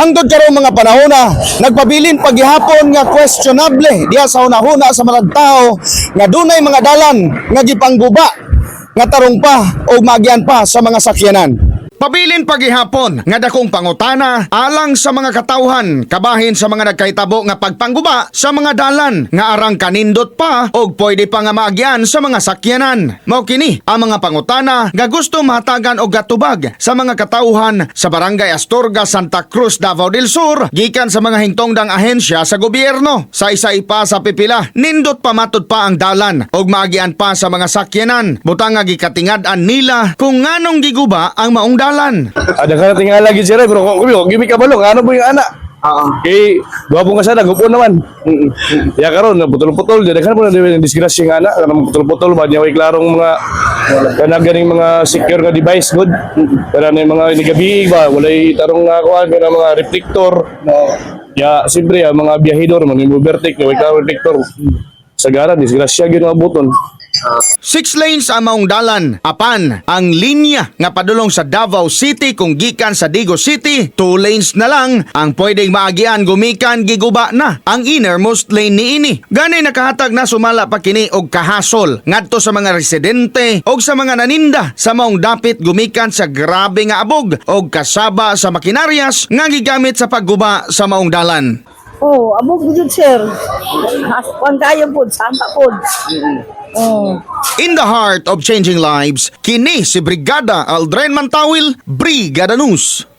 Hangtod karon mga panahona, nagpabilin paghihapon nga questionable diya sa hunahuna sa mga tao nga dunay mga dalan nga gipangguba nga tarong pa o magyan pa sa mga sakyanan. Pabilin paghihapon nga dakong pangutana alang sa mga katawhan kabahin sa mga nagkahitabo nga pagpangguba sa mga dalan nga arang kanindot pa og pwede pa nga maagyan sa mga sakyanan. Mao kini ang mga pangutana nga gusto mahatagan og gatubag sa mga katawhan sa Barangay Astorga, Santa Cruz, Davao del Sur gikan sa mga hingtongdang ahensya sa gobyerno. Sa isa-ipa sa pipila, nindot pamatod pa ang dalan og maagyan pa sa mga sakyanan. Butang nga gikatingad-an nila kung nganong giguba ang maong dalan. Ada ka na tingala lagi sila, bro. Kung gimi ka balo, ano po yung anak? Kay, gwapo ka sana, gupo naman. Ya karon putol-putol, jadi kan po na disgrasya nga anak, kanang putol-putol, ba niya klarong mga, kanang ganing mga secure nga device, good. Pero na yung mga nigabiig ba, walay tarong nga kuhan, kanang mga reflector. Ya, siyempre, mga biyahidor, mga overtake, way klarong reflector. Sagara, disgrasya, gano'n ang buton. 6 lanes ang maong dalan. Apan, ang linya nga padulong sa Davao City kung gikan sa Digo City, 2 lanes na lang ang pwedeng maagian gumikan giguba na ang innermost lane niini. Ganay nakahatag na sumala pa kini og kahasol ngadto sa mga residente og sa mga naninda sa maong dapit gumikan sa grabe nga abog og kasaba sa makinaryas nga gigamit sa pagguba sa maong dalan. Oh, abog jud sir. Kuan kayo pod, santa pod. In the heart of changing lives, kini si Brigada Aldren Mantawil, Brigada News.